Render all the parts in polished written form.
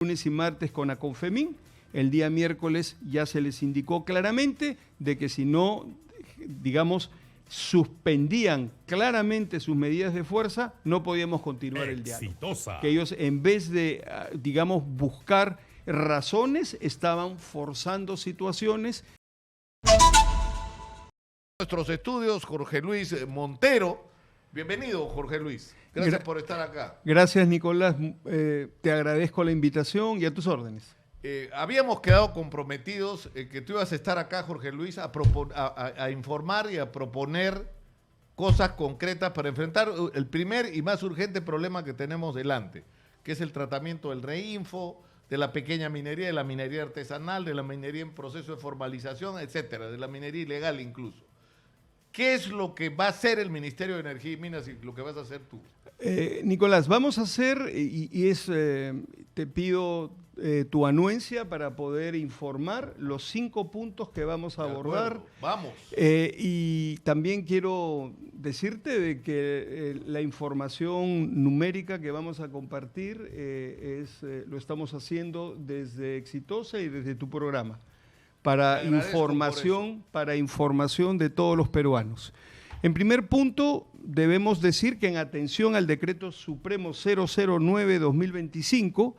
lunes y martes con Aconfemín. El día miércoles ya se les indicó claramente de que si no, digamos, suspendían claramente sus medidas de fuerza, no podíamos continuar el diálogo. Que ellos, en vez de, digamos, buscar razones, estaban forzando situaciones. Nuestros estudios, Jorge Luis Montero. Bienvenido, Jorge Luis. Gracias por estar acá. Gracias, Nicolás. Te agradezco la invitación y a tus órdenes. Habíamos quedado comprometidos que tú ibas a estar acá, Jorge Luis, a informar y a proponer cosas concretas para enfrentar el primer y más urgente problema que tenemos delante, que es el tratamiento del reinfo, de la pequeña minería, de la minería artesanal, de la minería en proceso de formalización, etcétera, de la minería ilegal incluso. ¿Qué es lo que va a hacer el Ministerio de Energía y Minas y lo que vas a hacer tú? Nicolás, vamos a hacer, te pido tu anuencia para poder informar los 5 puntos que vamos a abordar. Vamos. Y también quiero decirte de que la información numérica que vamos a compartir lo estamos haciendo desde Exitosa y desde tu programa. Para información de todos los peruanos. En primer punto, debemos decir que en atención al Decreto Supremo 009-2025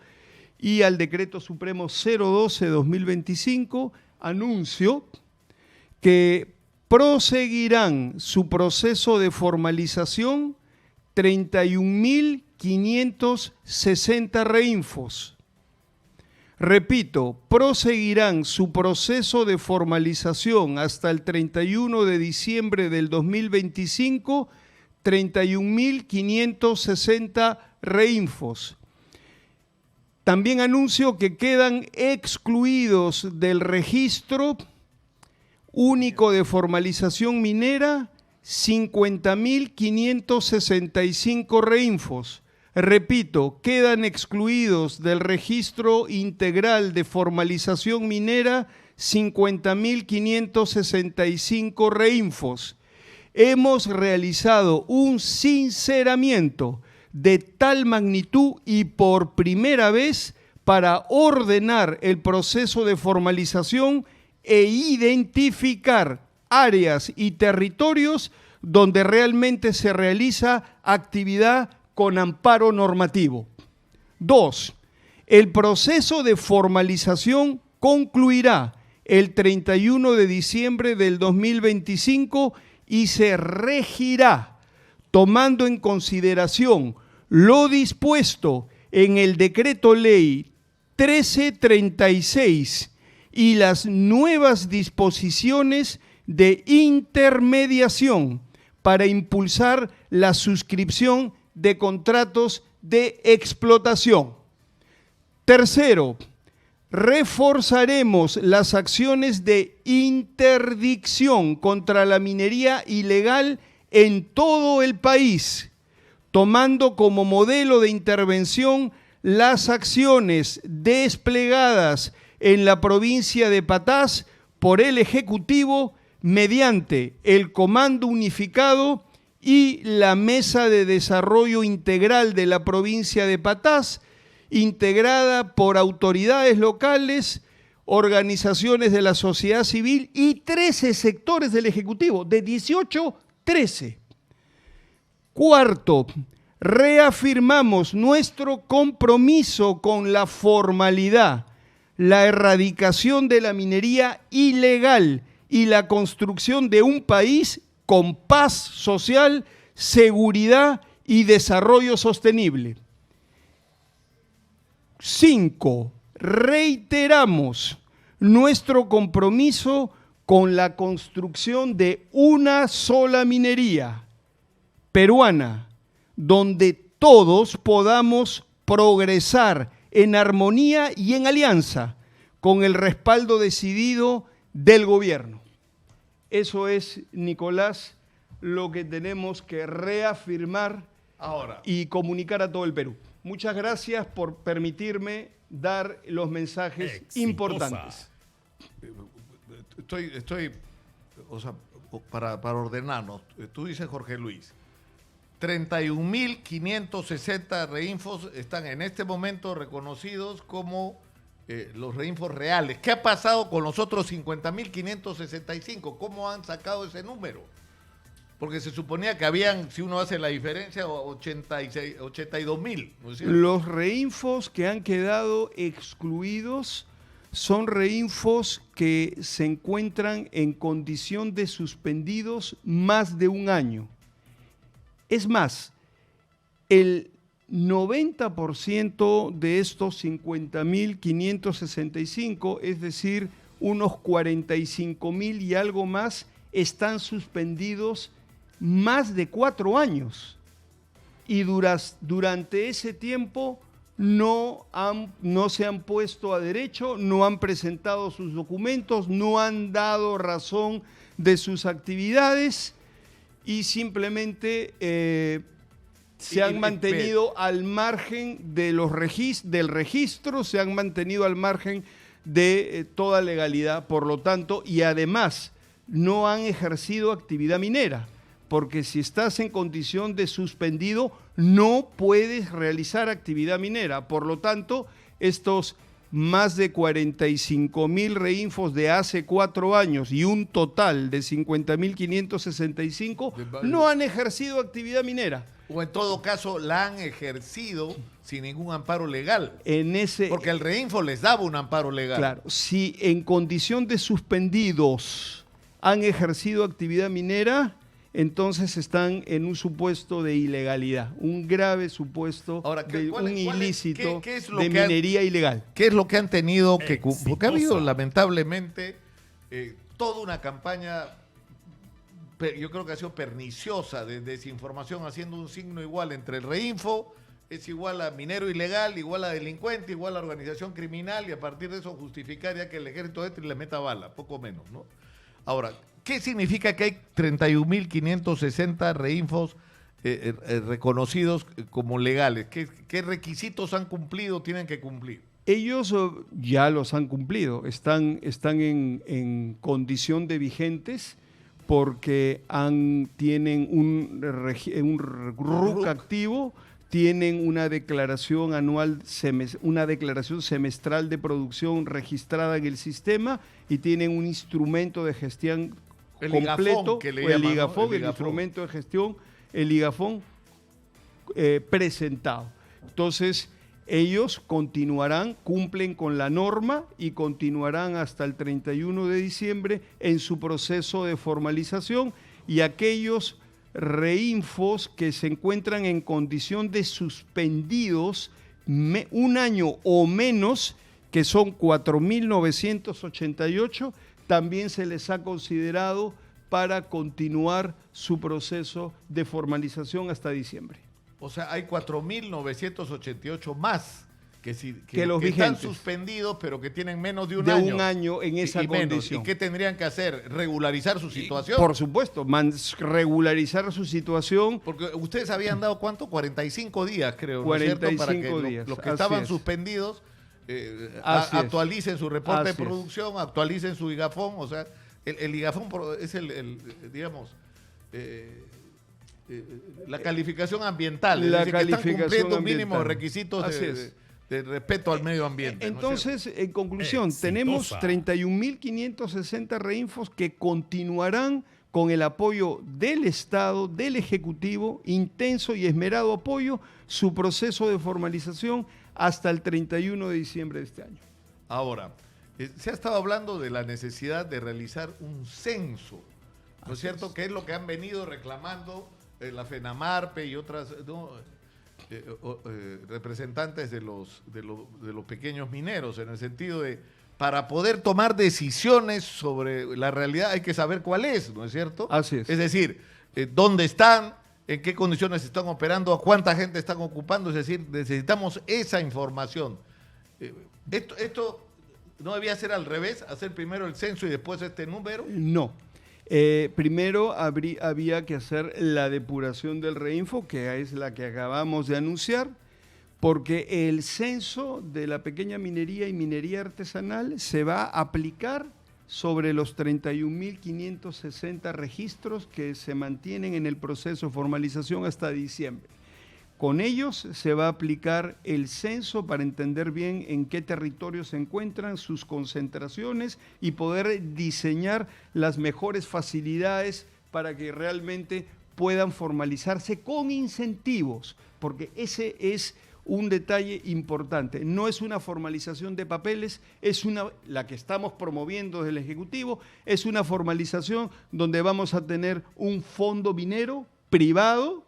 y al Decreto Supremo 012-2025, anuncio que proseguirán su proceso de formalización 31.560 reinfos. Repito, proseguirán su proceso de formalización hasta el 31 de diciembre del 2025, 31.560 reinfos. También anuncio que quedan excluidos del registro único de formalización minera 50.565 reinfos. Repito, quedan excluidos del registro integral de formalización minera 50.565 reinfos. Hemos realizado un sinceramiento de tal magnitud y por primera vez para ordenar el proceso de formalización e identificar áreas y territorios donde realmente se realiza actividad con amparo normativo. 2. El proceso de formalización concluirá el 31 de diciembre del 2025 y se regirá tomando en consideración lo dispuesto en el Decreto Ley 1336 y las nuevas disposiciones de intermediación para impulsar la suscripción de contratos de explotación. Tercero, reforzaremos las acciones de interdicción contra la minería ilegal en todo el país, tomando como modelo de intervención las acciones desplegadas en la provincia de Patás por el Ejecutivo mediante el Comando Unificado y la Mesa de Desarrollo Integral de la provincia de Patás, integrada por autoridades locales, organizaciones de la sociedad civil y 13 sectores del Ejecutivo, de 18, 13. Cuarto, reafirmamos nuestro compromiso con la formalidad, la erradicación de la minería ilegal y la construcción de un país con paz social, seguridad y desarrollo sostenible. 5. Reiteramos nuestro compromiso con la construcción de una sola minería peruana, donde todos podamos progresar en armonía y en alianza con el respaldo decidido del gobierno. Eso es, Nicolás, lo que tenemos que reafirmar ahora y comunicar a todo el Perú. Muchas gracias por permitirme dar los mensajes importantes. O sea, para ordenarnos, tú dices, Jorge Luis, 31.560 reinfos están en este momento reconocidos como los reinfos reales. ¿Qué ha pasado con los otros 50.565? ¿Cómo han sacado ese número? Porque se suponía que habían, si uno hace la diferencia, 82.000. ¿No es cierto? Los reinfos que han quedado excluidos son reinfos que se encuentran en condición de suspendidos más de un año. Es más, el 90% de estos 50.565, es decir, unos 45.000 y algo más, están suspendidos más de 4 años. Y durante ese tiempo no se han puesto a derecho, no han presentado sus documentos, no han dado razón de sus actividades y simplemente se han mantenido al margen de del registro, se han mantenido al margen de toda legalidad, por lo tanto, y además no han ejercido actividad minera, porque si estás en condición de suspendido, no puedes realizar actividad minera. Por lo tanto, estos más de 45.000 reinfos de hace 4 años y un total de 50.565 no han ejercido actividad minera. O en todo caso la han ejercido sin ningún amparo legal. Porque el reinfo les daba un amparo legal. Claro, si en condición de suspendidos han ejercido actividad minera, entonces están en un supuesto de ilegalidad, un grave supuesto de un ilícito de minería ilegal. ¿Qué es lo que han tenido que cumplir? Porque ha habido lamentablemente toda una campaña, yo creo que ha sido perniciosa, de desinformación, haciendo un signo igual entre el reinfo, es igual a minero ilegal, igual a delincuente, igual a organización criminal, y a partir de eso justificar ya que el ejército entre y le meta bala, poco menos, ¿no? Ahora, ¿qué significa que hay 31.560 reinfos reconocidos como legales? ¿Qué requisitos han cumplido, tienen que cumplir? Ellos ya los han cumplido, están en condición de vigentes porque tienen un RUC activo, tienen una declaración anual, una declaración semestral de producción registrada en el sistema y tienen un instrumento de gestión completo, el IGAFON, el instrumento de gestión, el IGAFON presentado. Entonces, ellos continuarán, cumplen con la norma y continuarán hasta el 31 de diciembre en su proceso de formalización, y aquellos reinfos que se encuentran en condición de suspendidos un año o menos, que son 4.988, también se les ha considerado para continuar su proceso de formalización hasta diciembre. O sea, hay 4.988 más que los están vigentes, suspendidos, pero que tienen menos de un año en esa condición. ¿Y qué tendrían que hacer? ¿Regularizar su situación? Por supuesto, regularizar su situación. Porque ustedes habían dado, ¿cuánto? 45 días, creo, 45 ¿no es cierto? Para que días, los que estaban suspendidos actualicen su reporte de producción, actualicen su IGAFON. O sea, el IGAFON es digamos... la calificación ambiental, es decir, que están cumpliendo un mínimo de requisitos de respeto al medio ambiente. Entonces, ¿no? En conclusión, tenemos 31.560 reinfos que continuarán con el apoyo del Estado, del Ejecutivo, intenso y esmerado apoyo, su proceso de formalización hasta el 31 de diciembre de este año. Ahora, se ha estado hablando de la necesidad de realizar un censo, ¿no es cierto? Que es lo que han venido reclamando la FENAMARPE y otras representantes de los pequeños mineros, en el sentido de, para poder tomar decisiones sobre la realidad hay que saber cuál es, ¿no es cierto? Así es. Es decir, dónde están, en qué condiciones están operando, a cuánta gente están ocupando, es decir, necesitamos esa información. ¿Esto no debía ser al revés, hacer primero el censo y después este número? No. Primero había que hacer la depuración del reinfo, que es la que acabamos de anunciar, porque el censo de la pequeña minería y minería artesanal se va a aplicar sobre los 31.560 registros que se mantienen en el proceso de formalización hasta diciembre. Con ellos se va a aplicar el censo para entender bien en qué territorios se encuentran, sus concentraciones y poder diseñar las mejores facilidades para que realmente puedan formalizarse con incentivos, porque ese es un detalle importante. No es una formalización de papeles, la que estamos promoviendo desde el Ejecutivo, es una formalización donde vamos a tener un fondo minero privado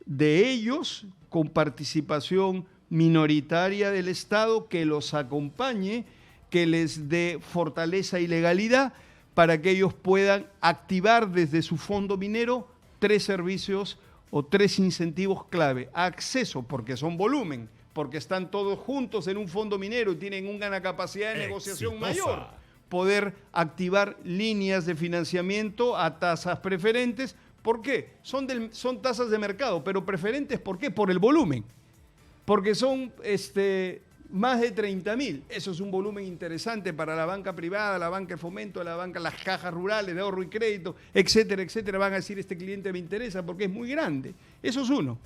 de ellos, con participación minoritaria del Estado, que los acompañe, que les dé fortaleza y legalidad para que ellos puedan activar desde su fondo minero 3 servicios o 3 incentivos clave. Acceso, porque son volumen, porque están todos juntos en un fondo minero y tienen una capacidad de negociación mayor. Poder activar líneas de financiamiento a tasas preferentes. ¿Por qué? Son tasas de mercado, pero preferentes, ¿por qué? Por el volumen. Porque son más de 30.000. Eso es un volumen interesante para la banca privada, la banca de fomento, las cajas rurales de ahorro y crédito, etcétera, etcétera. Van a decir, este cliente me interesa porque es muy grande. Eso es uno,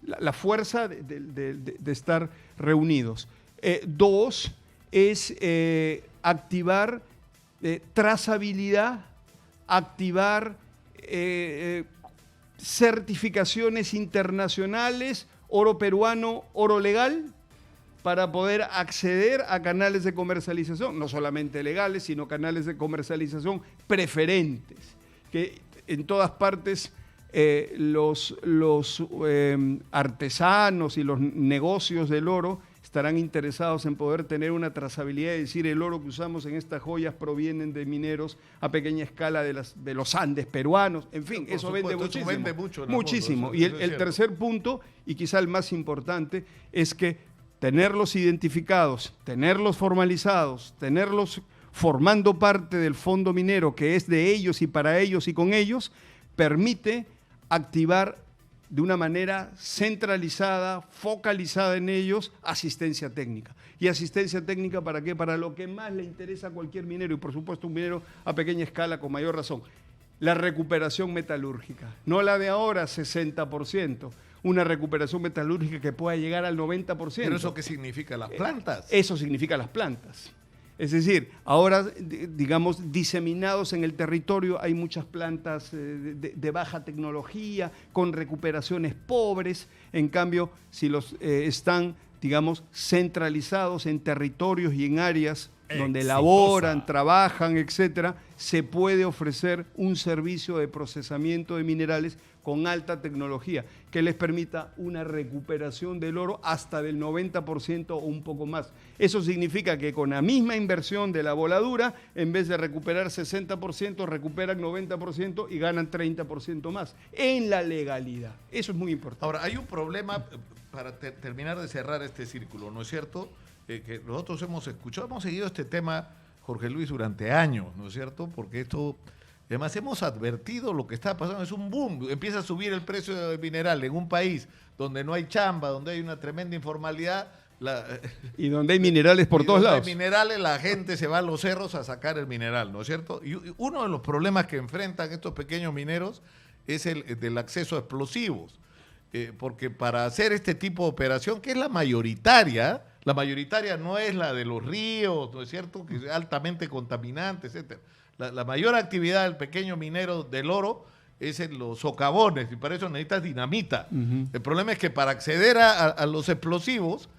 la fuerza de estar reunidos. 2 es activar trazabilidad, activar certificaciones internacionales, oro peruano, oro legal, para poder acceder a canales de comercialización, no solamente legales, sino canales de comercialización preferentes, que en todas partes los artesanos y los negocios del oro estarán interesados en poder tener una trazabilidad y decir, el oro que usamos en estas joyas provienen de mineros a pequeña escala de los Andes peruanos, en fin, eso vende muchísimo. Eso vende muchísimo. Mundo, y el tercer punto, y quizá el más importante, es que tenerlos identificados, tenerlos formalizados, tenerlos formando parte del fondo minero que es de ellos y para ellos y con ellos, permite activar de una manera centralizada, focalizada en ellos, asistencia técnica. ¿Y asistencia técnica para qué? Para lo que más le interesa a cualquier minero, y por supuesto un minero a pequeña escala con mayor razón, la recuperación metalúrgica. No la de ahora, 60%, una recuperación metalúrgica que pueda llegar al 90%. ¿Pero eso qué significa? ¿Las plantas? Eso significa las plantas. Es decir, ahora, digamos, diseminados en el territorio hay muchas plantas de baja tecnología, con recuperaciones pobres. En cambio, si los están, digamos, centralizados en territorios y en áreas donde elaboran, trabajan, etcétera, se puede ofrecer un servicio de procesamiento de minerales con alta tecnología que les permita una recuperación del oro hasta del 90% o un poco más. Eso significa que con la misma inversión de la voladura, en vez de recuperar 60%, recuperan 90% y ganan 30% más en la legalidad. Eso es muy importante. Ahora, hay un problema para terminar de cerrar este círculo, ¿no es cierto? Que nosotros hemos seguido este tema, Jorge Luis, durante años, ¿no es cierto? Porque esto, además hemos advertido lo que está pasando, es un boom, empieza a subir el precio del mineral en un país donde no hay chamba, donde hay una tremenda informalidad. Y donde hay minerales por todos lados. Donde hay minerales, la gente se va a los cerros a sacar el mineral, ¿no es cierto? Y uno de los problemas que enfrentan estos pequeños mineros es el del acceso a explosivos. Porque para hacer este tipo de operación, que es la mayoritaria no es la de los ríos, ¿no es cierto?, que es altamente contaminante, etcétera. La mayor actividad del pequeño minero del oro es en los socavones, y para eso necesitas dinamita. El problema es que para acceder a los explosivos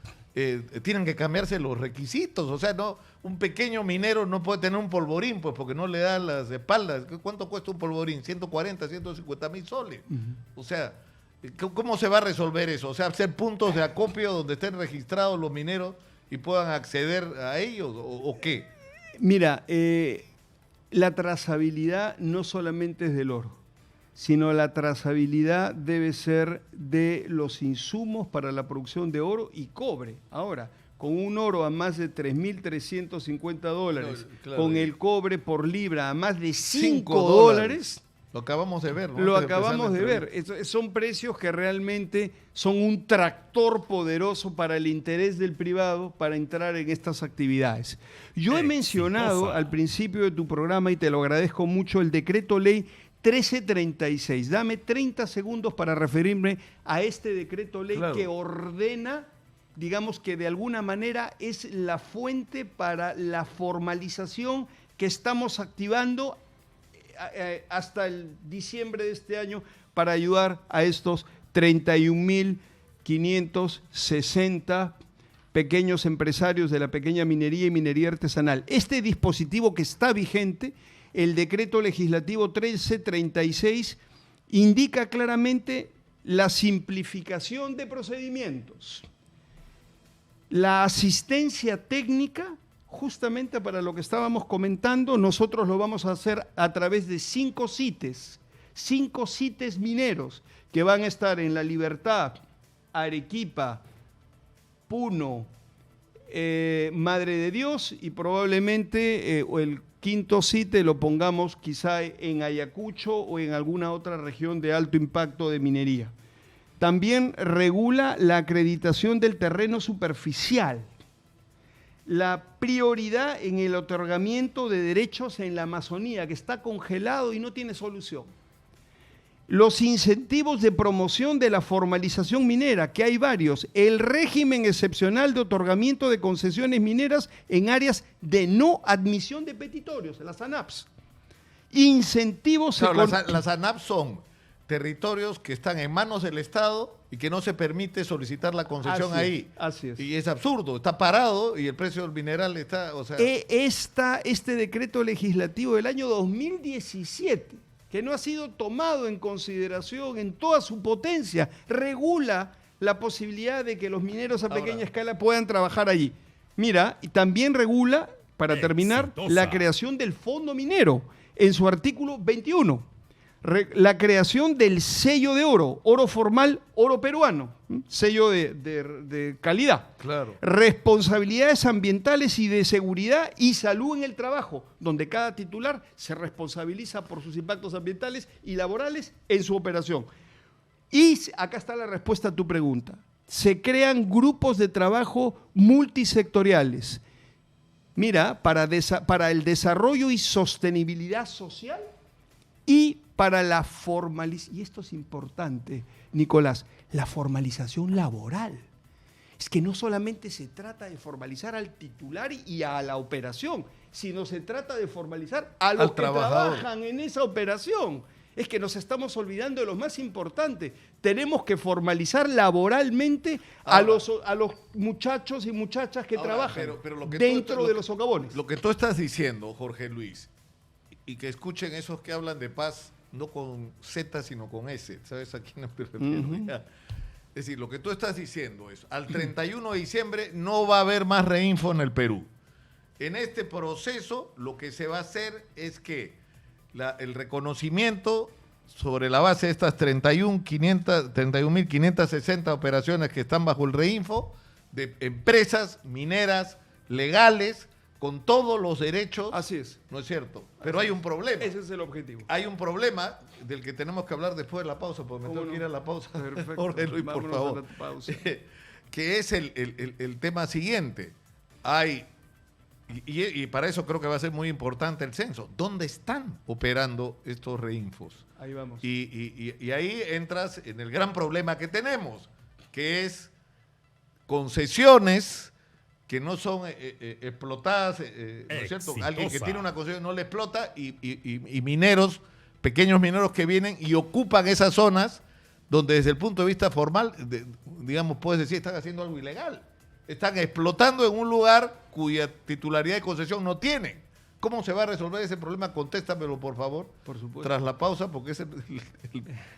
tienen que cambiarse los requisitos. O sea, no, un pequeño minero no puede tener un polvorín, pues porque no le da las espaldas. ¿Cuánto cuesta un polvorín? 140, 150 mil soles. O sea, ¿cómo se va a resolver eso? O sea, hacer puntos de acopio donde estén registrados los mineros y puedan acceder a ellos, ¿o qué? Mira, la trazabilidad no solamente es del oro, sino la trazabilidad debe ser de los insumos para la producción de oro y cobre. Ahora, con un oro a más de $3.350, claro, con el cobre por libra a más de $5, Lo acabamos de ver, ¿no? Lo Antes de empezar acabamos la de ver. entrevista. Son precios que realmente son un tractor poderoso para el interés del privado para entrar en estas actividades. Yo he mencionado al principio de tu programa, y te lo agradezco mucho, el decreto ley 1336. Dame 30 segundos para referirme a este decreto ley que ordena, digamos que de alguna manera es la fuente para la formalización que estamos activando hasta el diciembre de este año para ayudar a estos 31.560 pequeños empresarios de la pequeña minería y minería artesanal. Este dispositivo que está vigente, el decreto legislativo 1336, indica claramente la simplificación de procedimientos, la asistencia técnica. Justamente para lo que estábamos comentando, nosotros lo vamos a hacer a través de 5 CITES mineros que van a estar en La Libertad, Arequipa, Puno, Madre de Dios, y probablemente el quinto CITE lo pongamos quizá en Ayacucho o en alguna otra región de alto impacto de minería. También regula la acreditación del terreno superficial, la prioridad en el otorgamiento de derechos en la Amazonía, que está congelado y no tiene solución. Los incentivos de promoción de la formalización minera, que hay varios. El régimen excepcional de otorgamiento de concesiones mineras en áreas de no admisión de petitorios, las ANAPs. Incentivos... Claro, las ANAP son territorios que están en manos del Estado y que no se permite solicitar la concesión ahí. Así es. Y es absurdo, está parado y el precio del mineral está... O sea, este decreto legislativo del año 2017, que no ha sido tomado en consideración en toda su potencia, regula la posibilidad de que los mineros a pequeña escala puedan trabajar allí. Mira, y también regula, para terminar, la creación del fondo minero en su artículo 21. La creación del sello de oro, oro formal, oro peruano, sello de calidad. Claro. Responsabilidades ambientales y de seguridad y salud en el trabajo, donde cada titular se responsabiliza por sus impactos ambientales y laborales en su operación. Y acá está la respuesta a tu pregunta. Se crean grupos de trabajo multisectoriales. Mira, para el desarrollo y sostenibilidad social y para la formalización, y esto es importante, Nicolás, la formalización laboral. Es que no solamente se trata de formalizar al titular y a la operación, sino se trata de formalizar a los que trabajan en esa operación. Es que nos estamos olvidando de lo más importante. Tenemos que formalizar laboralmente a los muchachos y muchachas que trabajan pero lo que dentro de los socavones. Lo que tú estás diciendo, Jorge Luis, y que escuchen esos que hablan de paz, no con Z, sino con S. ¿Sabes a quién me refiero? Es decir, lo que tú estás diciendo es, al 31 de diciembre no va a haber más reinfo en el Perú. En este proceso, lo que se va a hacer es que el reconocimiento sobre la base de estas 31.560 operaciones que están bajo el reinfo, de empresas mineras legales, con todos los derechos. Así es. ¿No es cierto? Pero hay un problema. Ese es el objetivo. Hay un problema del que tenemos que hablar después de la pausa, porque me tengo que ir a la pausa. Perfecto. Jorge Luis, por favor. Que es el tema siguiente. Y para eso creo que va a ser muy importante el censo. ¿Dónde están operando estos reinfos? Ahí vamos. Y ahí entras en el gran problema que tenemos, que es concesiones que no son explotadas, ¿no es cierto? Alguien que tiene una concesión no le explota y mineros, pequeños mineros que vienen y ocupan esas zonas donde desde el punto de vista formal, digamos, puedes decir, están haciendo algo ilegal. Están explotando en un lugar cuya titularidad de concesión no tienen. ¿Cómo se va a resolver ese problema? Contéstamelo, por favor. Por supuesto. Tras la pausa, porque es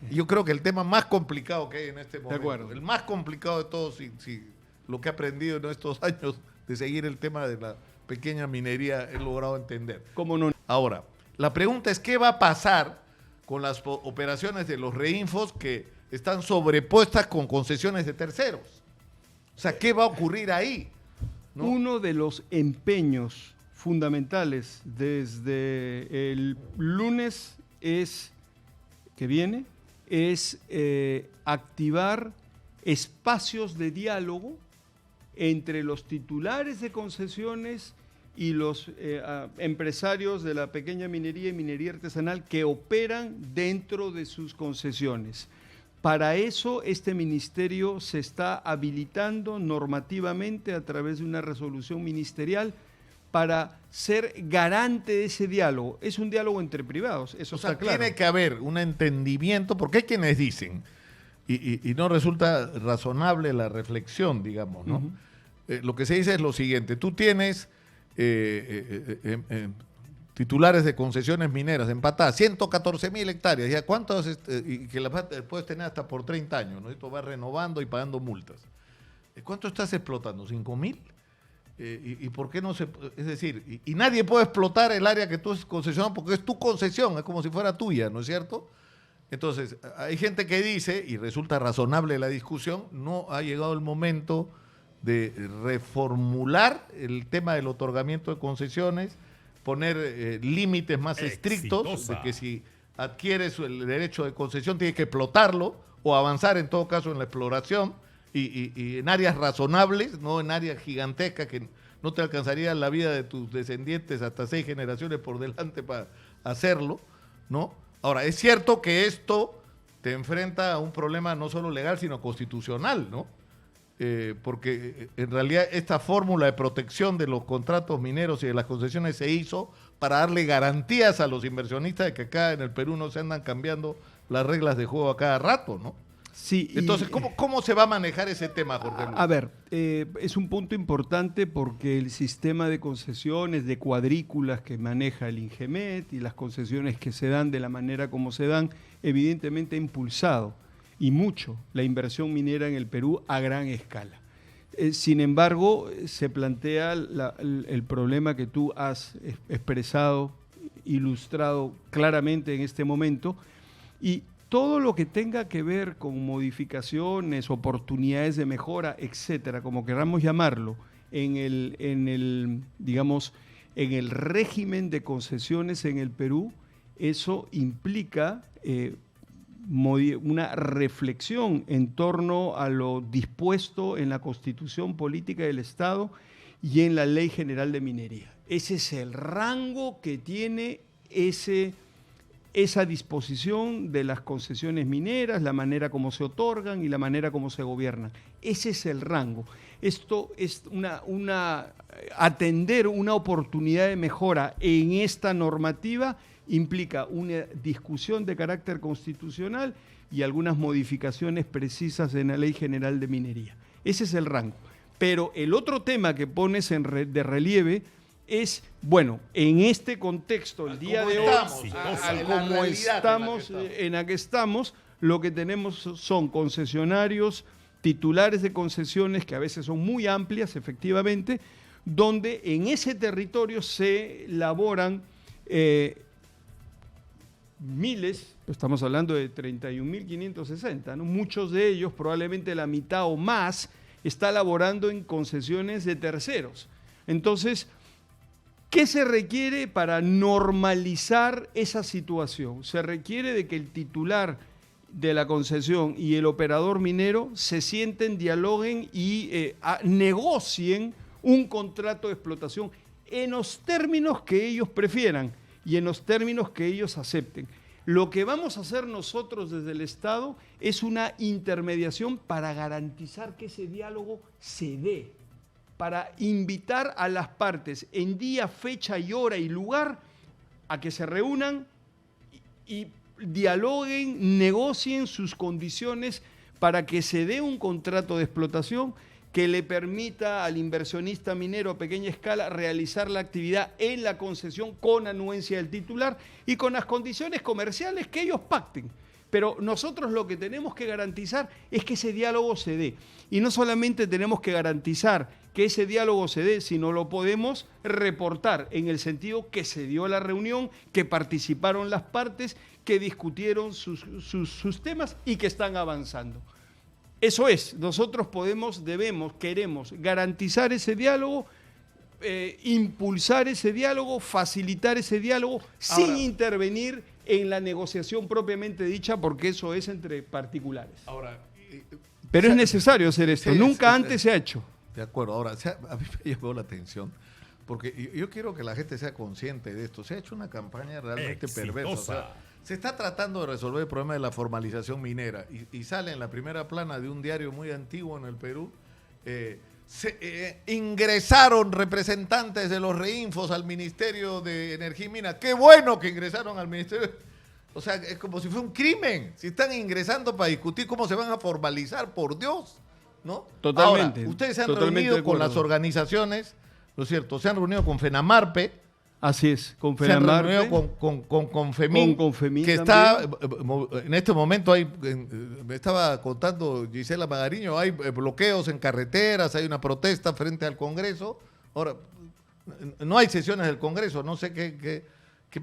yo creo que el tema más complicado que hay en este momento. De acuerdo. El más complicado de todos, lo que he aprendido en estos años de seguir el tema de la pequeña minería he logrado entender. ¿Cómo no? Ahora, la pregunta es, ¿qué va a pasar con las operaciones de los reinfos que están sobrepuestas con concesiones de terceros? O sea, ¿qué va a ocurrir ahí? ¿No? Uno de los empeños fundamentales desde el lunes es que viene es activar espacios de diálogo entre los titulares de concesiones y los empresarios de la pequeña minería y minería artesanal que operan dentro de sus concesiones. Para eso este ministerio se está habilitando normativamente a través de una resolución ministerial para ser garante de ese diálogo. Es un diálogo entre privados, eso está claro. Tiene que haber un entendimiento, porque hay quienes dicen, y no resulta razonable la reflexión, digamos, ¿no? Lo que se dice es lo siguiente: tú tienes titulares de concesiones mineras empatadas, 114.000 hectáreas, ¿ya cuántos? Y que las puedes tener hasta por 30 años, ¿no? Esto va renovando y pagando multas. ¿Cuánto estás explotando? ¿5.000? ¿Y por qué no se...? Es decir, y nadie puede explotar el área que tú has concesionado porque es tu concesión, es como si fuera tuya, ¿no es cierto? Entonces, hay gente que dice, y resulta razonable la discusión, no ha llegado el momento de reformular el tema del otorgamiento de concesiones, poner límites más estrictos, de que si adquieres el derecho de concesión tienes que explotarlo o avanzar en todo caso en la exploración y en áreas razonables, no en áreas gigantescas que no te alcanzaría la vida de tus descendientes hasta 6 generaciones por delante para hacerlo, ¿no? Ahora, es cierto que esto te enfrenta a un problema no solo legal, sino constitucional, ¿no? Porque en realidad esta fórmula de protección de los contratos mineros y de las concesiones se hizo para darle garantías a los inversionistas de que acá en el Perú no se andan cambiando las reglas de juego a cada rato, ¿no? Sí. Entonces, ¿cómo se va a manejar ese tema, Jorge Luis? A ver, es un punto importante porque el sistema de concesiones, de cuadrículas que maneja el INGEMET y las concesiones que se dan de la manera como se dan, evidentemente ha impulsado y mucho la inversión minera en el Perú a gran escala. Sin embargo, se plantea el problema que tú has expresado, ilustrado claramente en este momento, y todo lo que tenga que ver con modificaciones, oportunidades de mejora, etcétera, como queramos llamarlo, en el régimen de concesiones en el Perú, eso implica una reflexión en torno a lo dispuesto en la Constitución Política del Estado y en la Ley General de Minería. Ese es el rango que tiene esa disposición de las concesiones mineras, la manera como se otorgan y la manera como se gobiernan. Ese es el rango. Esto es atender una oportunidad de mejora en esta normativa implica una discusión de carácter constitucional y algunas modificaciones precisas en la Ley General de Minería. Ese es el rango. Pero el otro tema que pones de relieve es, bueno, en este contexto, el día de hoy, como estamos, en la que estamos, lo que tenemos son concesionarios, titulares de concesiones que a veces son muy amplias, efectivamente, donde en ese territorio se elaboran miles, estamos hablando de 31.560, ¿no? Muchos de ellos, probablemente la mitad o más, está laborando en concesiones de terceros. Entonces, ¿qué se requiere para normalizar esa situación? Se requiere de que el titular de la concesión y el operador minero se sienten, dialoguen y negocien un contrato de explotación en los términos que ellos prefieran y en los términos que ellos acepten. Lo que vamos a hacer nosotros desde el Estado es una intermediación para garantizar que ese diálogo se dé, para invitar a las partes en día, fecha y hora y lugar a que se reúnan y dialoguen, negocien sus condiciones para que se dé un contrato de explotación que le permita al inversionista minero a pequeña escala realizar la actividad en la concesión con anuencia del titular y con las condiciones comerciales que ellos pacten. Pero nosotros lo que tenemos que garantizar es que ese diálogo se dé. Y no solamente tenemos que garantizar que ese diálogo se dé, sino lo podemos reportar en el sentido que se dio la reunión, que participaron las partes, que discutieron sus temas y que están avanzando. Eso es, nosotros queremos garantizar ese diálogo, impulsar ese diálogo, facilitar ese diálogo sin intervenir en la negociación propiamente dicha, porque eso es entre particulares. Ahora, pero es necesario hacer esto, sí, nunca sí, antes se ha hecho. De acuerdo, ahora, a mí me llamó la atención, porque yo quiero que la gente sea consciente de esto. Se ha hecho una campaña realmente perversa. O sea, se está tratando de resolver el problema de la formalización minera y sale en la primera plana de un diario muy antiguo en el Perú. Ingresaron representantes de los reinfos al Ministerio de Energía y Minas. ¡Qué bueno que ingresaron al Ministerio! O sea, es como si fuera un crimen. Si están ingresando para discutir cómo se van a formalizar, por Dios, ¿no? Totalmente. Ahora, ustedes se han reunido con las organizaciones, ¿no es cierto? Se han reunido con FENAMARPE. Así es, con Se han FENAMARPE. reunido con Confemín, que también. está, en este momento hay, me estaba contando Gisela Magariño, hay bloqueos en carreteras, hay una protesta frente al Congreso. Ahora, no hay sesiones del Congreso, no sé qué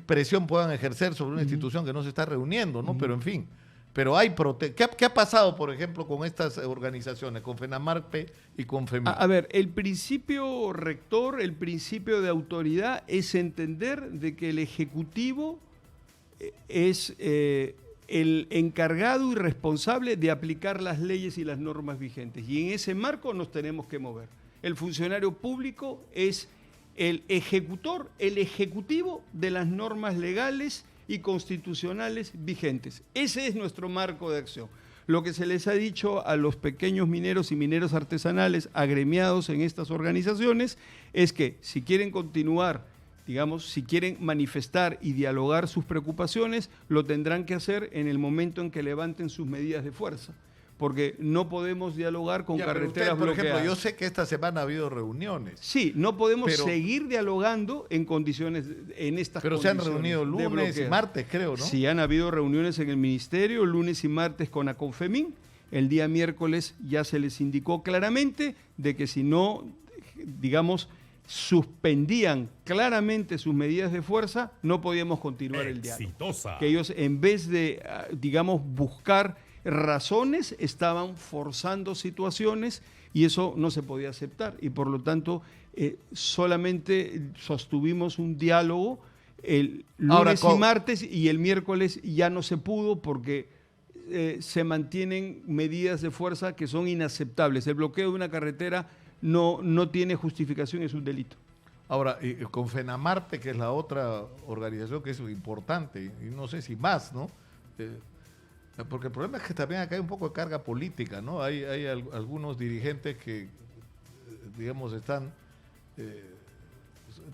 presión puedan ejercer sobre una institución que no se está reuniendo, ¿no? Pero en fin, pero hay protestas. ¿Qué ha pasado, por ejemplo, con estas organizaciones, con FENAMARPE y con FEMIN? A ver, el principio rector, el principio de autoridad es entender de que el Ejecutivo es el encargado y responsable de aplicar las leyes y las normas vigentes. Y en ese marco nos tenemos que mover. El funcionario público es el ejecutor, el ejecutivo de las normas legales y constitucionales vigentes. Ese es nuestro marco de acción. Lo que se les ha dicho a los pequeños mineros y mineros artesanales agremiados en estas organizaciones es que si quieren continuar, digamos, si quieren manifestar y dialogar sus preocupaciones, lo tendrán que hacer en el momento en que levanten sus medidas de fuerza, porque no podemos dialogar con carreteras por bloqueadas. ejemplo, yo sé que esta semana ha habido reuniones. Sí, no podemos seguir dialogando en condiciones, en estas pero condiciones. Pero se han reunido lunes y martes, creo, ¿no? Sí, han habido reuniones en el Ministerio, lunes y martes con ACONFEMIN. El día miércoles ya se les indicó claramente de que si no, digamos, suspendían claramente sus medidas de fuerza, no podíamos continuar el diálogo. Que ellos, en vez de, digamos, buscar razones, estaban forzando situaciones y eso no se podía aceptar y por lo tanto solamente sostuvimos un diálogo el lunes y martes y el miércoles ya no se pudo porque se mantienen medidas de fuerza que son inaceptables. El bloqueo de una carretera no tiene justificación, es un delito. Ahora, con FENAMARPE, que es la otra organización que es importante, y no sé si más, ¿no? Porque el problema es que también acá hay un poco de carga política, ¿no? Hay algunos dirigentes que, digamos,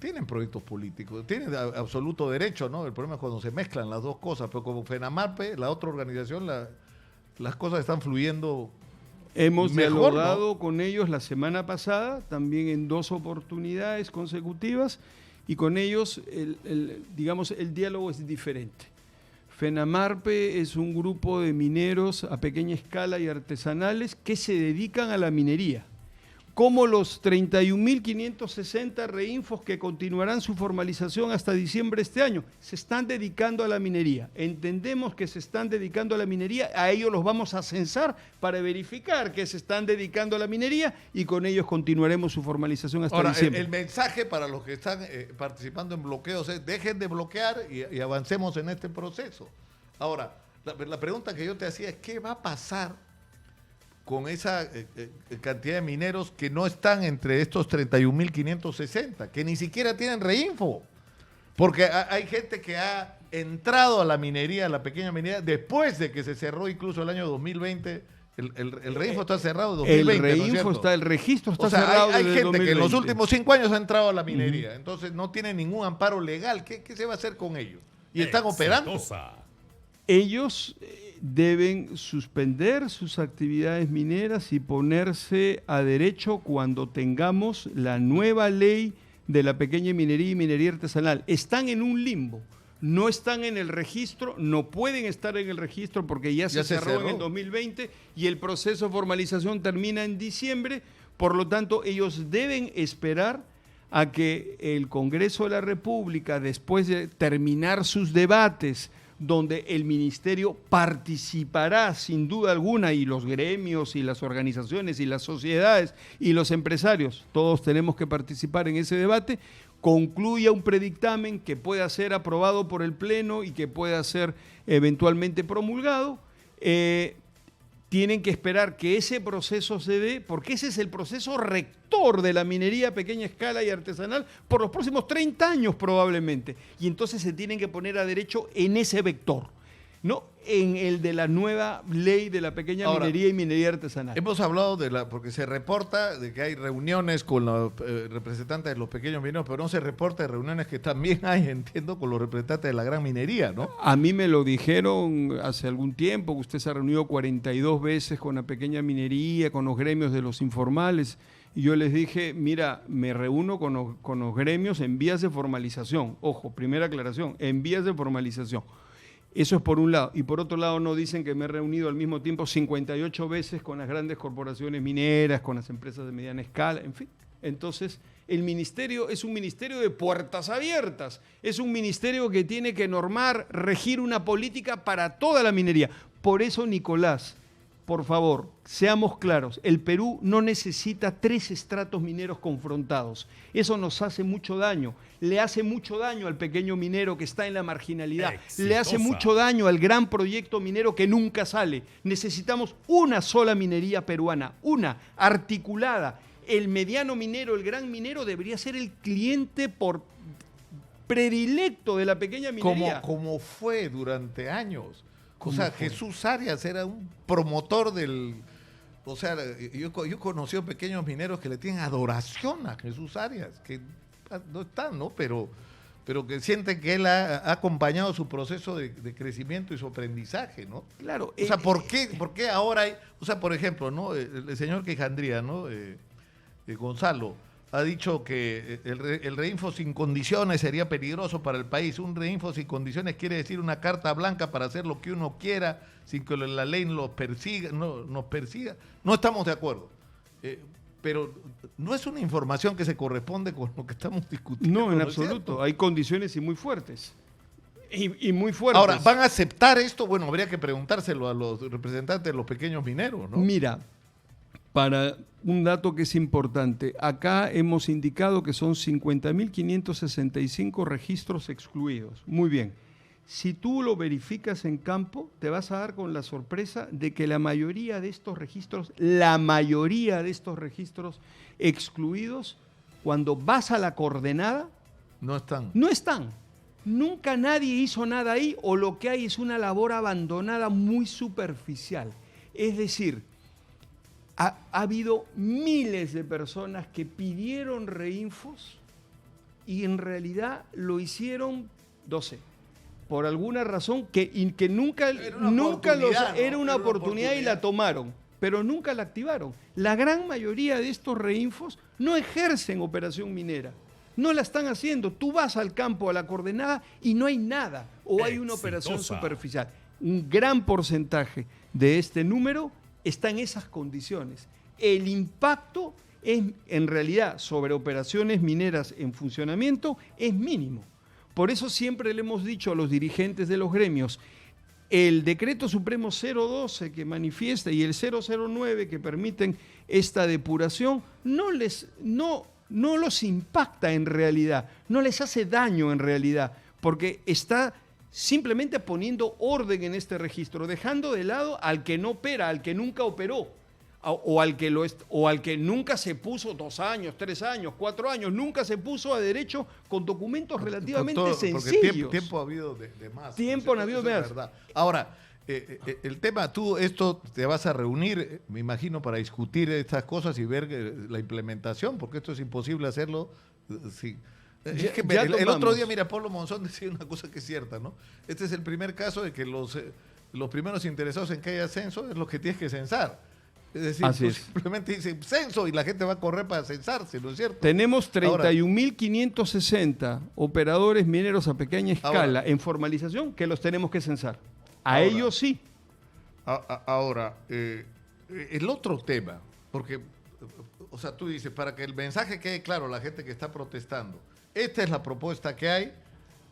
tienen proyectos políticos, tienen absoluto derecho, ¿no? El problema es cuando se mezclan las dos cosas, pero como FENAMARPE, la otra organización, las cosas están fluyendo. Hemos mejor, dialogado ¿no? con ellos la semana pasada, también en 2 oportunidades consecutivas, y con ellos, digamos, el diálogo es diferente. FENAMARPE es un grupo de mineros a pequeña escala y artesanales que se dedican a la minería, como los 31.560 reinfos que continuarán su formalización hasta diciembre de este año. Se están dedicando a la minería. Entendemos que se están dedicando a la minería, a ellos los vamos a censar para verificar que se están dedicando a la minería y con ellos continuaremos su formalización hasta diciembre. El mensaje para los que están participando en bloqueos es dejen de bloquear y avancemos en este proceso. Ahora, la pregunta que yo te hacía es ¿qué va a pasar con esa cantidad de mineros que no están entre estos 31.560, que ni siquiera tienen reinfo? Porque hay gente que ha entrado a la minería, a la pequeña minería, después de que se cerró incluso el año 2020. El reinfo está cerrado en 2020, el reinfo ¿no el registro está o sea, cerrado hay desde gente 2020. que en los últimos 5 años ha entrado a la minería, entonces no tiene ningún amparo legal. ¿Qué se va a hacer con ellos? Y están operando. Ellos deben suspender sus actividades mineras y ponerse a derecho cuando tengamos la nueva ley de la pequeña minería y minería artesanal. Están en un limbo, no están en el registro, no pueden estar en el registro porque ya se cerró en el 2020 y el proceso de formalización termina en diciembre, por lo tanto ellos deben esperar a que el Congreso de la República, después de terminar sus debates, donde el ministerio participará sin duda alguna y los gremios y las organizaciones y las sociedades y los empresarios, todos tenemos que participar en ese debate, concluya un predictamen que pueda ser aprobado por el Pleno y que pueda ser eventualmente promulgado, tienen que esperar que ese proceso se dé, porque ese es el proceso rector de la minería a pequeña escala y artesanal por los próximos 30 años probablemente. Y entonces se tienen que poner a derecho en ese vector, no en el de la nueva ley de la pequeña minería y minería artesanal. Hemos hablado porque se reporta de que hay reuniones con los representantes de los pequeños mineros, pero no se reporta de reuniones que también hay, entiendo, con los representantes de la gran minería, ¿no? A mí me lo dijeron hace algún tiempo, que usted se ha reunido 42 veces con la pequeña minería, con los gremios de los informales, y yo les dije, mira, me reúno con los gremios en vías de formalización. Ojo, primera aclaración, en vías de formalización. Eso es por un lado. Y por otro lado no dicen que me he reunido al mismo tiempo 58 veces con las grandes corporaciones mineras, con las empresas de mediana escala, en fin. Entonces, el ministerio es un ministerio de puertas abiertas. Es un ministerio que tiene que normar, regir una política para toda la minería. Por eso, Nicolás, por favor, seamos claros, el Perú no necesita 3 estratos mineros confrontados. Eso nos hace mucho daño. Le hace mucho daño al pequeño minero que está en la marginalidad. Le hace mucho daño al gran proyecto minero que nunca sale. Necesitamos una sola minería peruana, una, articulada. El mediano minero, el gran minero debería ser el cliente predilecto de la pequeña minería. Como fue durante años. O sea, Jesús Arias era un promotor del... O sea, yo he conocido pequeños mineros que le tienen adoración a Jesús Arias, que no están, ¿no? Pero que sienten que él ha acompañado su proceso de crecimiento y su aprendizaje, ¿no? Claro. O sea, ¿por qué ahora hay... O sea, por ejemplo, ¿no? El señor Quijandría, ¿no? Gonzalo, ha dicho que el reinfo sin condiciones sería peligroso para el país. Un reinfo sin condiciones quiere decir una carta blanca para hacer lo que uno quiera sin que la ley nos persiga. No estamos de acuerdo. Pero no es una información que se corresponde con lo que estamos discutiendo. No, en absoluto. Hay condiciones y muy fuertes. Y muy fuertes. Ahora, ¿van a aceptar esto? Bueno, habría que preguntárselo a los representantes de los pequeños mineros, ¿no? Mira, para un dato que es importante, acá hemos indicado que son 50.565 registros excluidos. Muy bien. Si tú lo verificas en campo, te vas a dar con la sorpresa de que la mayoría de estos registros excluidos, cuando vas a la coordenada, no están. No están. Nunca nadie hizo nada ahí, o lo que hay es una labor abandonada muy superficial. Es decir, ha habido miles de personas que pidieron reinfos y en realidad lo hicieron, no sé, por alguna razón que nunca era una oportunidad y la tomaron, pero nunca la activaron. La gran mayoría de estos reinfos no ejercen operación minera, no la están haciendo. Tú vas al campo, a la coordenada, y no hay nada, o hay una operación superficial. Un gran porcentaje de este número está en esas condiciones. El impacto en realidad sobre operaciones mineras en funcionamiento es mínimo. Por eso siempre le hemos dicho a los dirigentes de los gremios, el decreto supremo 012 que manifiesta y el 009 que permiten esta depuración no los impacta en realidad, no les hace daño en realidad, porque está simplemente poniendo orden en este registro, dejando de lado al que no opera, al que nunca operó, o al que nunca se puso 2 años, 3 años, 4 años, nunca se puso a derecho con documentos relativamente sencillos. Porque tiempo ha habido de más. Tiempo ha habido de más. Verdad. Ahora, el tema, tú esto te vas a reunir, me imagino, para discutir estas cosas y ver la implementación, porque esto es imposible hacerlo sin... Es que el otro día, mira, Pablo Monzón decía una cosa que es cierta, ¿no? Este es el primer caso de que los primeros interesados en que haya censo es los que tienes que censar. Es decir, simplemente dicen censo y la gente va a correr para censarse, ¿no es cierto? Tenemos 31.560 operadores mineros a pequeña escala en formalización que los tenemos que censar. Ellos sí. Ahora, el otro tema, porque, o sea, tú dices, para que el mensaje quede claro a la gente que está protestando, esta es la propuesta que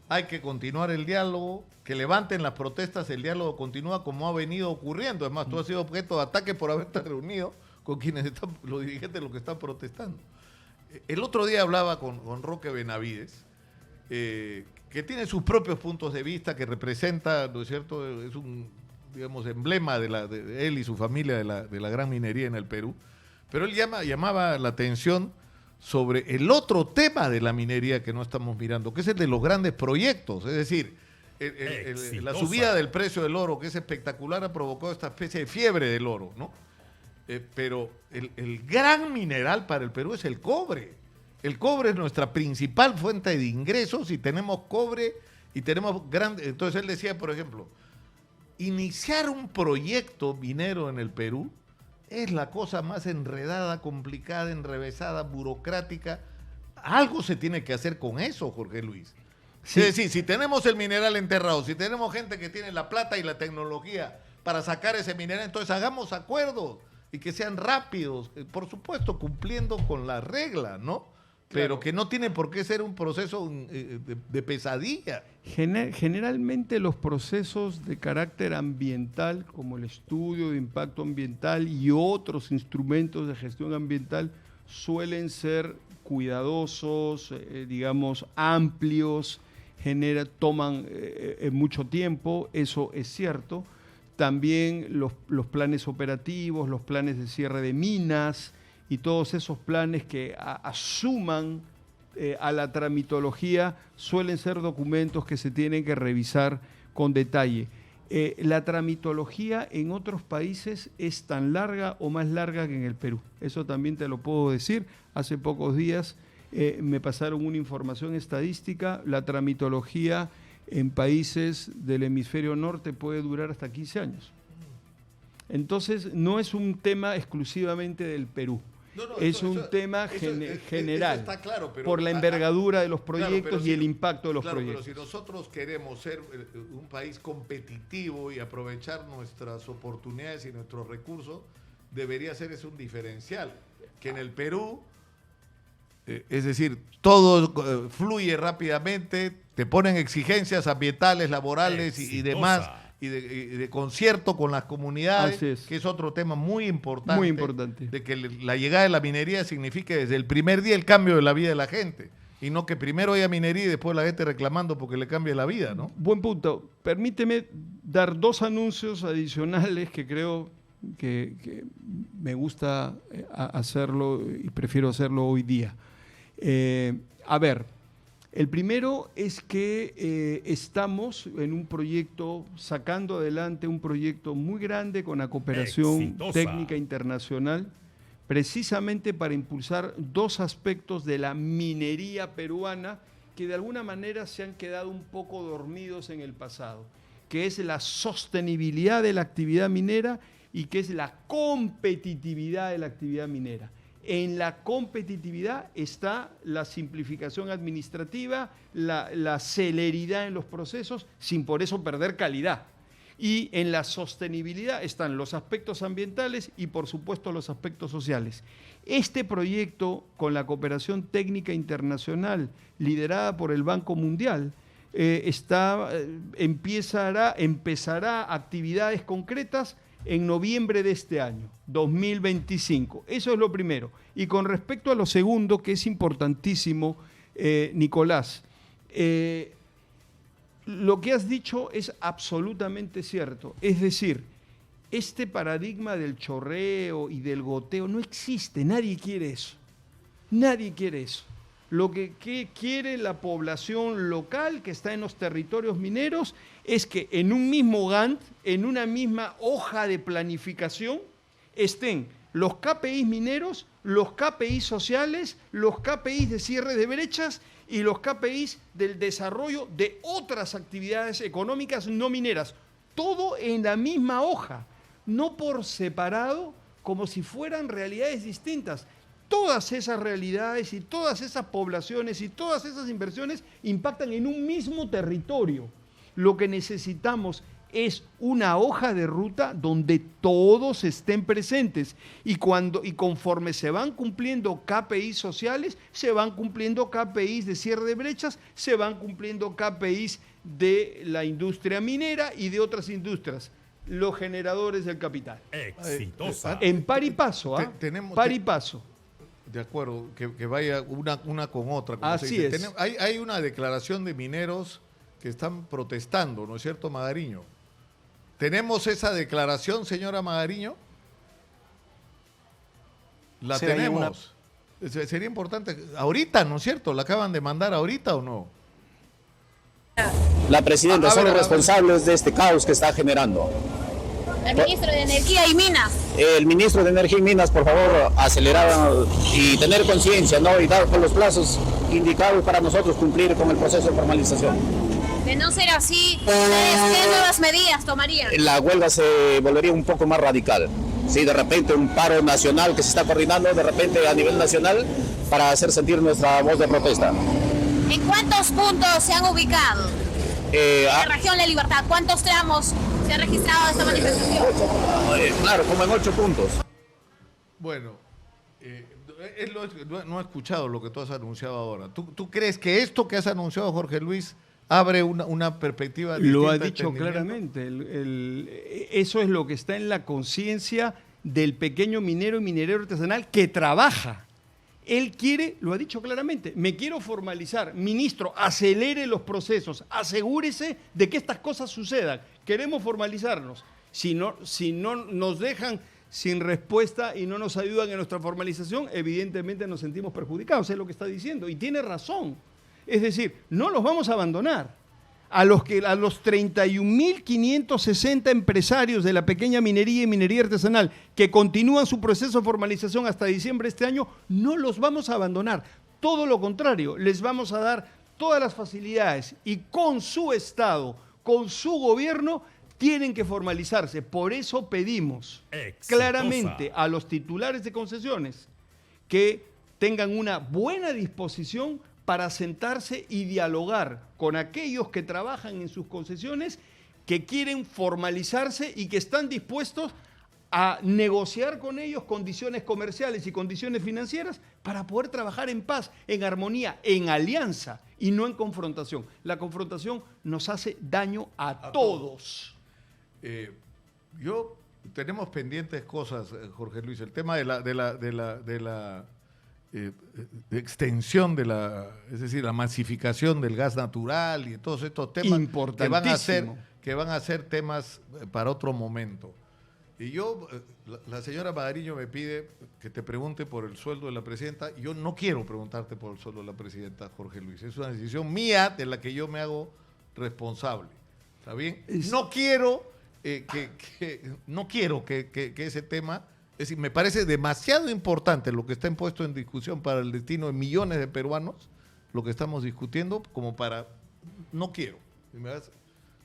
hay que continuar el diálogo, que levanten las protestas, el diálogo continúa como ha venido ocurriendo. Además, tú has sido objeto de ataque por haberte reunido con quienes los dirigentes de los que están protestando. El otro día hablaba con Roque Benavides, que tiene sus propios puntos de vista, que representa, ¿no es cierto?, es un, digamos, emblema de él y su familia de la gran minería en el Perú. Pero él llamaba la atención sobre el otro tema de la minería que no estamos mirando, que es el de los grandes proyectos. Es decir, la subida del precio del oro, que es espectacular, ha provocado esta especie de fiebre del oro, ¿no? Pero el gran mineral para el Perú es el cobre. El cobre es nuestra principal fuente de ingresos y tenemos cobre y tenemos grandes... Entonces él decía, por ejemplo, iniciar un proyecto minero en el Perú es la cosa más enredada, complicada, enrevesada, burocrática. Algo se tiene que hacer con eso, Jorge Luis. Sí. Es decir, si tenemos el mineral enterrado, si tenemos gente que tiene la plata y la tecnología para sacar ese mineral, entonces hagamos acuerdos y que sean rápidos, por supuesto, cumpliendo con la regla, ¿no? Pero claro, que no tiene por qué ser un proceso de pesadilla. Generalmente los procesos de carácter ambiental, como el estudio de impacto ambiental y otros instrumentos de gestión ambiental, suelen ser cuidadosos, digamos, amplios, toman mucho tiempo, eso es cierto. También los planes operativos, los planes de cierre de minas y todos esos planes que asuman a la tramitología suelen ser documentos que se tienen que revisar con detalle. La tramitología en otros países es tan larga o más larga que en el Perú. Eso también te lo puedo decir. Hace pocos días me pasaron una información estadística. La tramitología en países del hemisferio norte puede durar hasta 15 años. Entonces, no es un tema exclusivamente del Perú. Es un tema general, está claro, pero, por la envergadura de los proyectos y el impacto de los proyectos. Pero si nosotros queremos ser un país competitivo y aprovechar nuestras oportunidades y nuestros recursos, debería ser ese un diferencial. Que en el Perú, es decir, todo fluye rápidamente, te ponen exigencias ambientales, laborales y demás, y de concierto con las comunidades, que es otro tema muy importante. Muy importante. De que la llegada de la minería signifique desde el primer día el cambio de la vida de la gente. Y no que primero haya minería y después la gente reclamando porque le cambie la vida, ¿no? Buen punto. Permíteme dar dos anuncios adicionales que creo que me gusta hacerlo y prefiero hacerlo hoy día. A ver, el primero es que estamos en un proyecto, sacando adelante un proyecto muy grande con la cooperación técnica internacional, precisamente para impulsar dos aspectos de la minería peruana que de alguna manera se han quedado un poco dormidos en el pasado, que es la sostenibilidad de la actividad minera y que es la competitividad de la actividad minera. En la competitividad está la simplificación administrativa, la celeridad en los procesos, sin por eso perder calidad. Y en la sostenibilidad están los aspectos ambientales y, por supuesto, los aspectos sociales. Este proyecto, con la cooperación técnica internacional liderada por el Banco Mundial, empezará actividades concretas en noviembre de este año, 2025. Eso es lo primero. Y con respecto a lo segundo, que es importantísimo, Nicolás, lo que has dicho es absolutamente cierto. Es decir, este paradigma del chorreo y del goteo no existe. Nadie quiere eso. Nadie quiere eso. Lo que quiere la población local que está en los territorios mineros es que en un mismo Gantt, en una misma hoja de planificación, estén los KPIs mineros, los KPIs sociales, los KPIs de cierre de brechas y los KPIs del desarrollo de otras actividades económicas no mineras. Todo en la misma hoja, no por separado, como si fueran realidades distintas. Todas esas realidades y todas esas poblaciones y todas esas inversiones impactan en un mismo territorio. Lo que necesitamos es una hoja de ruta donde todos estén presentes y conforme se van cumpliendo KPIs sociales, se van cumpliendo KPIs de cierre de brechas, se van cumpliendo KPIs de la industria minera y de otras industrias, los generadores del capital. Exitosa. En par y paso, par y paso. De acuerdo, que vaya una con otra. Como Así se dice. es. Hay una declaración de mineros que están protestando, ¿no es cierto, Magariño? ¿Tenemos esa declaración, señora Magariño? La Sí, hay tenemos. Sería importante. Ahorita, ¿no es cierto? ¿La acaban de mandar ahorita o no? La presidenta, son los responsables de este caos que está generando. El ministro de Energía y Minas. El ministro de Energía y Minas, por favor, acelerar y tener conciencia, ¿no? Y dar con los plazos indicados para nosotros cumplir con el proceso de formalización. De no ser así, ¿qué nuevas medidas tomarían? La huelga se volvería un poco más radical. Sí, de repente un paro nacional que se está coordinando, de repente a nivel nacional, para hacer sentir nuestra voz de protesta. ¿En cuántos puntos se han ubicado? En la región de Libertad, ¿cuántos tramos se ha registrado esta manifestación? Claro, como en 8 puntos. Bueno, no he escuchado lo que tú has anunciado ahora. ¿Tú crees que esto que has anunciado, Jorge Luis, abre una perspectiva distinta? Lo ha dicho claramente. Eso es lo que está en la conciencia del pequeño minero y minero artesanal que trabaja. Él quiere, lo ha dicho claramente, me quiero formalizar. Ministro, acelere los procesos, asegúrese de que estas cosas sucedan. Queremos formalizarnos. Si no nos dejan sin respuesta y no nos ayudan en nuestra formalización, evidentemente nos sentimos perjudicados, es lo que está diciendo. Y tiene razón. Es decir, no los vamos a abandonar. A los 31.560 empresarios de la pequeña minería y minería artesanal que continúan su proceso de formalización hasta diciembre de este año, no los vamos a abandonar. Todo lo contrario, les vamos a dar todas las facilidades y con su Estado, con su gobierno, tienen que formalizarse. Por eso pedimos claramente a los titulares de concesiones que tengan una buena disposición para sentarse y dialogar con aquellos que trabajan en sus concesiones, que quieren formalizarse y que están dispuestos a negociar con ellos condiciones comerciales y condiciones financieras para poder trabajar en paz, en armonía, en alianza y no en confrontación. La confrontación nos hace daño a todos. Tenemos pendientes cosas, Jorge Luis. El tema de la extensión es decir, la masificación del gas natural y todos estos temas que van a ser temas para otro momento. Y la señora Magariño me pide que te pregunte por el sueldo de la presidenta. Yo no quiero preguntarte por el sueldo de la presidenta, Jorge Luis. Es una decisión mía de la que yo me hago responsable. ¿Está bien? No quiero que ese tema... Es decir, me parece demasiado importante lo que está puesto en discusión para el destino de millones de peruanos, lo que estamos discutiendo, como para... No quiero.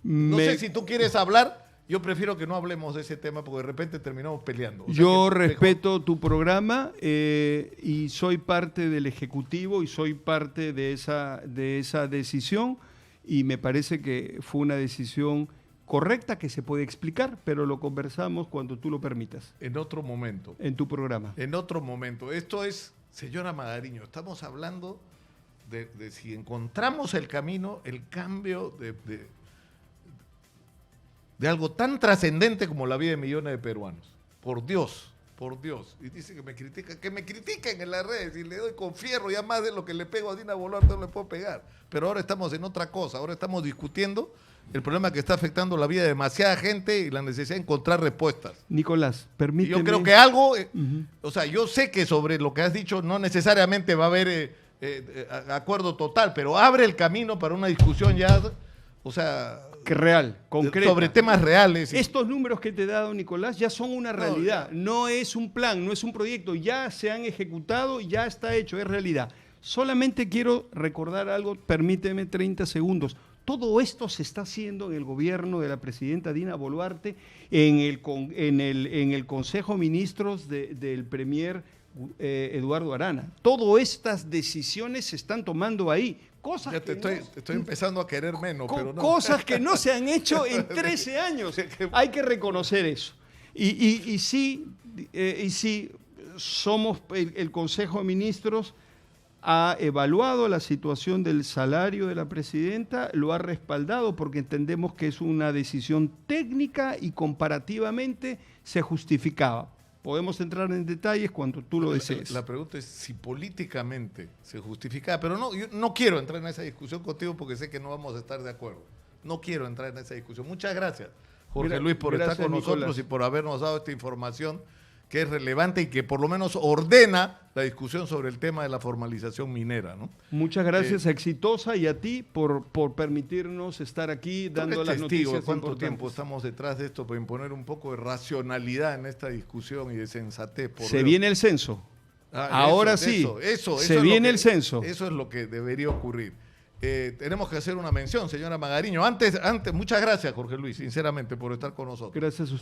No sé si tú quieres hablar, yo prefiero que no hablemos de ese tema porque de repente terminamos peleando. Yo respeto tu programa y soy parte del Ejecutivo y soy parte de esa decisión y me parece que fue una decisión correcta que se puede explicar, pero lo conversamos cuando tú lo permitas. En otro momento. En tu programa. En otro momento. Esto es, señora Magariño, estamos hablando de si encontramos el camino, el cambio de algo tan trascendente como la vida de millones de peruanos. Por Dios. Y dice que me critiquen en las redes y le doy con fierro, ya más de lo que le pego a Dina Boluarte no le puedo pegar. Pero ahora estamos en otra cosa, ahora estamos discutiendo el problema que está afectando la vida de demasiada gente y la necesidad de encontrar respuestas. Nicolás, permíteme. Y yo creo que algo, o sea, yo sé que sobre lo que has dicho no necesariamente va a haber acuerdo total, pero abre el camino para una discusión ya, o sea... Que real, concreta. Sobre temas reales. Estos números que te he dado, Nicolás, ya son una realidad. No es un plan, no es un proyecto. Ya se han ejecutado, ya está hecho, es realidad. Solamente quiero recordar algo, permíteme 30 segundos. Todo esto se está haciendo en el gobierno de la presidenta Dina Boluarte, en el Consejo de Ministros del Premier Eduardo Arana. Todas estas decisiones se están tomando ahí. Cosas ya te estoy empezando a querer menos, pero no. Cosas que no se han hecho en 13 años. Hay que reconocer eso. Y sí, somos el Consejo de Ministros ha evaluado la situación del salario de la presidenta, lo ha respaldado porque entendemos que es una decisión técnica y comparativamente se justificaba. Podemos entrar en detalles cuando tú lo desees. La pregunta es si políticamente se justifica, pero no, yo no quiero entrar en esa discusión contigo porque sé que no vamos a estar de acuerdo. No quiero entrar en esa discusión. Muchas gracias, Jorge Luis, por estar con nosotros y por habernos dado esta información que es relevante y que por lo menos ordena la discusión sobre el tema de la formalización minera, ¿no? Muchas gracias, exitosa, y a ti por permitirnos estar aquí dando las noticias. ¿Cuánto tiempo estamos detrás de esto para imponer un poco de racionalidad en esta discusión y de sensatez? Se viene el censo. Ahora sí, se viene el censo. Eso es lo que debería ocurrir. Tenemos que hacer una mención, señora Magariño. Antes, muchas gracias, Jorge Luis, sinceramente, por estar con nosotros. Gracias a usted.